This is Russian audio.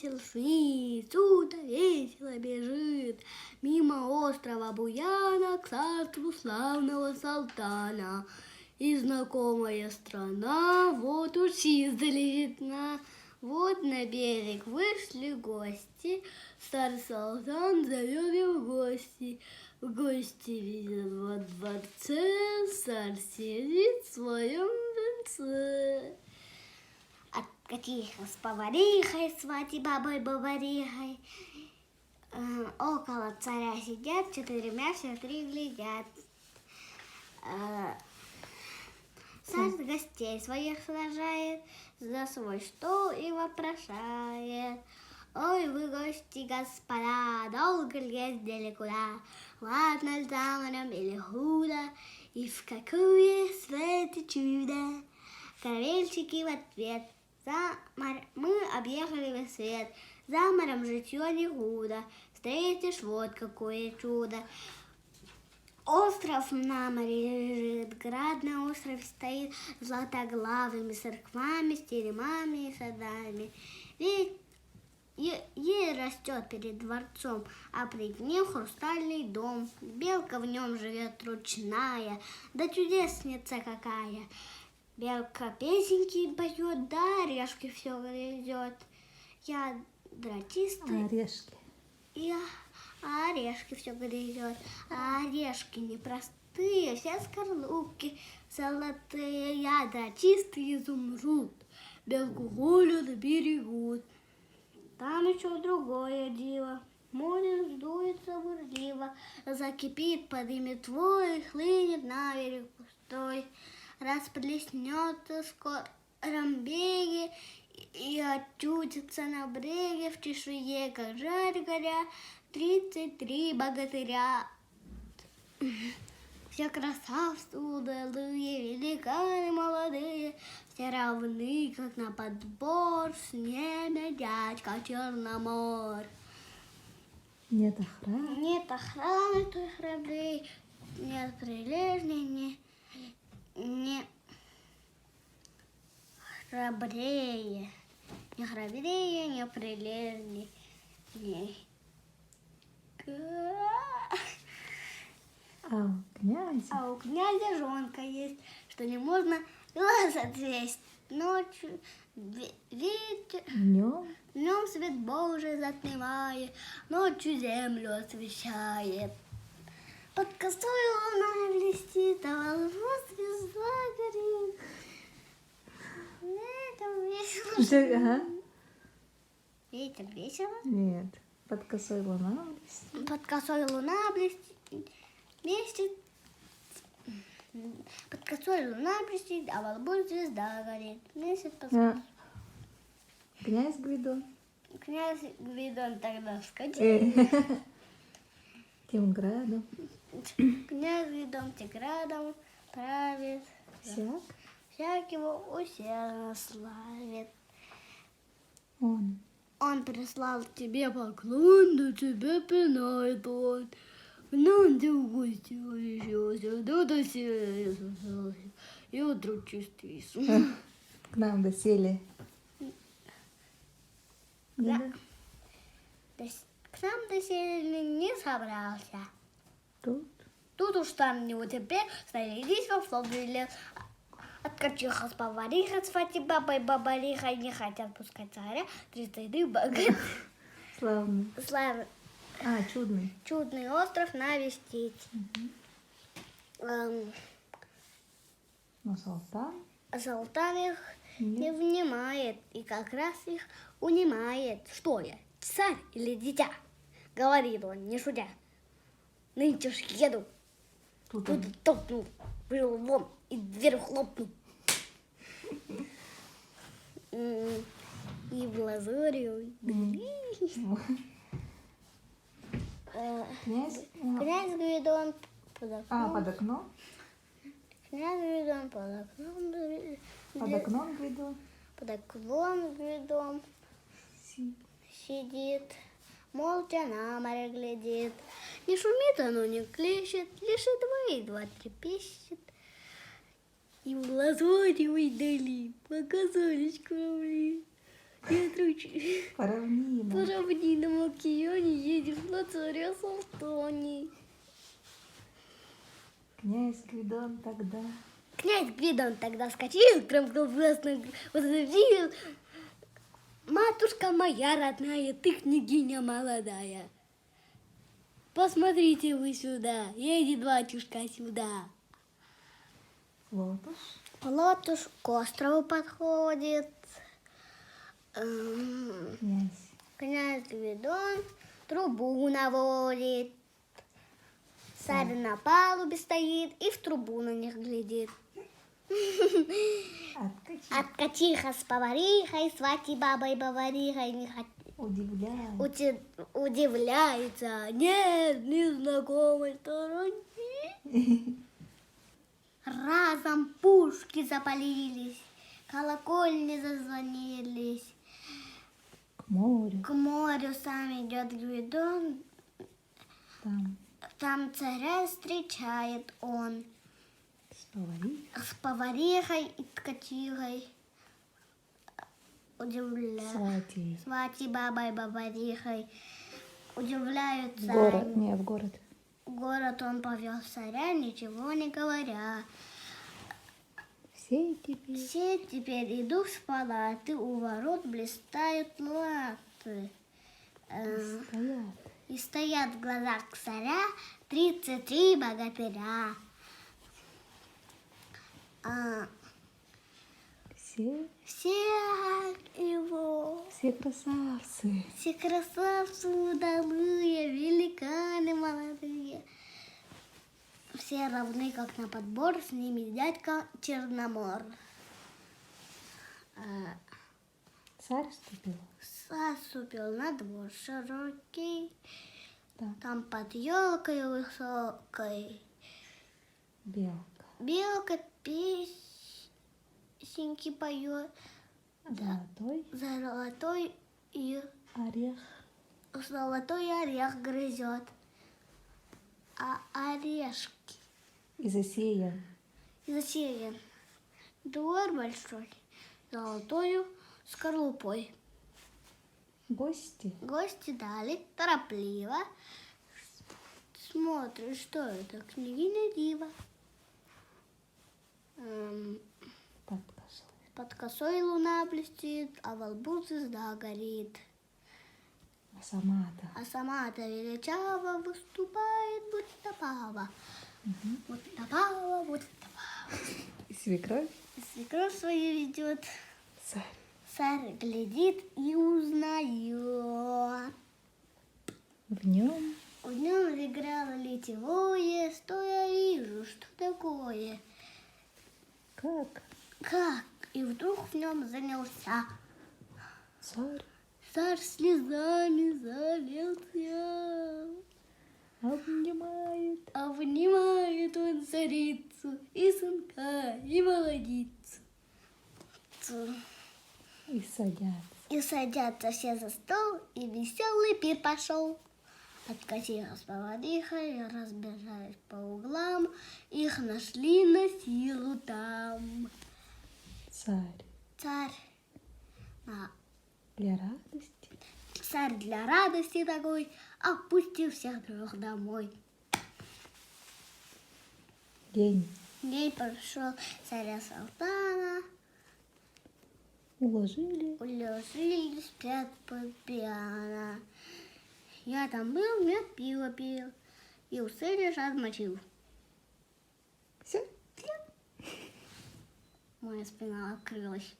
весел швид, Ута весело бежит мимо острова Буяна к царству славного Салтана. И знакомая страна вот уж издали видна. Вот на берег вышли гости, Стар Салтан зовет их в гости. В гости видят во дворце, Царь сидит в своем венце. Откатилась поварихой, свати бабой бабарихой. Около царя сидят, четырьмя все три глядят. Царь гостей своих сажает, за свой стол и вопрошает. Ой, вы, гости, господа, долго ли ездили куда? Ладно ли за морем или худо? И в какое свете чудо? Корабельщики в ответ. Мы объехали весь свет. За морем житье не худо. Встретишь вот какое чудо. Остров на море лежит, град на острове стоит, златоглавыми церквами, с теремами и садами. Ведь ей растет перед дворцом, а пред ним хрустальный дом. Белка в нем живет ручная, да чудесница какая. Белка песенки поет, да орешки все грызет. Я дрочистый. Орешки. А орешки все грызет. А орешки непростые, все скорлупки золотые. Я дрочистый изумруд. Белку голю берегут. Там еще другое диво. Море вздуется бурливо, закипит, подымет твой, хлынет на берег пустой. Расплеснется в скором беге и очутится на бреге в чешуе, как жарь горя, 33 богатыря. Все красавцы удалые, великаны молодые, все равны, как на подбор, с ними дядька Черномор. Нет охраны. Нет охраны той храбрей, нет прилежней, не храбрее, не храбрее, не прилежней, не... А у князя? А у князя жонка есть, что не можно глаз отвесть. Ночью ветер, Днем? днем свет Божий затмевает, ночью землю освещает. Под косой луна блестит, а во лбу звезда горит. Ветер весело. Ага. Ветер весело. Нет. Под косой луна блестит. Под косой луна блестит. Блестит. Под косой луна блестит, а во лбу звезда горит. Месяц А. Князь Гвидон. Князь Гвидон тогда скотина. Тем градом. Князь Гвидон Тиградом правит. Всяк. Всяк его усердно славит. Он прислал тебе поклон, да тебе пинает он. К нам ты в гости увещался, да доселе сосался, и утро чистый сон. к нам досели. Да. К нам доселе не собрался. Тут уж там не теперь снарядись во флот Откачиха с поварихой, с Фати бабой бабарихой не хотят пускать царя, 33 богат. Славный. Славный. Чудный. Чудный остров навестить. Но Салтан? Салтан их не внимает и как раз их унимает. Что я, царь или дитя? Говорит он, не шутя. Нынче ж еду. Тут топнул, вышел вон и дверь хлопнул. И в лазурью. Князь? Князь Гвидон под окном. Под окном? Князь Гвидон под окном. Под окном Гвидон? Под окном Гвидон сидит, молча на море глядит. Не шумит оно, не клещет, лишь едва трепещет. И в лазуревой дали показались корабли. Нет ручки. По равнинам. По равнинам океане едешь на царя Салтане. Князь Гвидон тогда. Князь Гвидон тогда вскочил, громко властно возразил: матушка моя родная, ты княгиня молодая. Посмотрите вы сюда, едет батюшка сюда. Лотош. Лотош к острову подходит. Эм, Князь. Князь Гвидон трубу наводит. Царь на палубе стоит и в трубу на них глядит. Откачи. Откачиха с поварихой, свати бабой поварихой не Удивляет. удивляется. Нет, незнакомой стороне. Разом пушки запалились, колокольни зазвонились. К морю. К морю сам идет Гвидон, Там там царя встречает он с поварихой. с поварихой и ткачихой. Сватей. Свати бабой поварихой удивляются. Город. Не, в город. В город он повел царя, ничего не говоря. Все теперь. Все теперь идут в палаты, у ворот блистают латы. Стоят. И стоят в глазах царя 33 богатыря. Все его, Все красавцы. все красавцы удалые, великаны молодые. Все равны, как на подбор, с ними дядька Черномор. Царь вступил. Заступил на двор широкий, Да. там под елкой высокой Белка. белка песенки поет, Золотой золотой орех грызет, а орешки и засеян. засеян двор большой золотою скорлупой. Гости. Гости дали торопливо. Смотрят, что это, княгиня Дива. Под косой. Под косой луна блестит, а во лбу звезда горит. А сама-то. А сама-то величаво выступает, будто пава. Будто пава, будто пава. И свекровь. И свекровь свою ведет. Царь. Царь глядит и узнает. В нем В нем играло литевое, что я вижу, что такое. как Как? И вдруг в нем занялся. царь Царь слезами залился. обнимает. Обнимает он царицу и сынка, и молодицу. И садятся. И садятся все за стол, и веселый пир пошел. Откатила с поварихой, разбежались по углам, их нашли на силу там. Царь Царь для радости. Царь для радости такой отпустил всех трех домой. День День прошел царя Салтана, уложили. спят под пьяно. Я там был, мед пиво пил, и усы лежат мочил. Все. Моя спина открылась.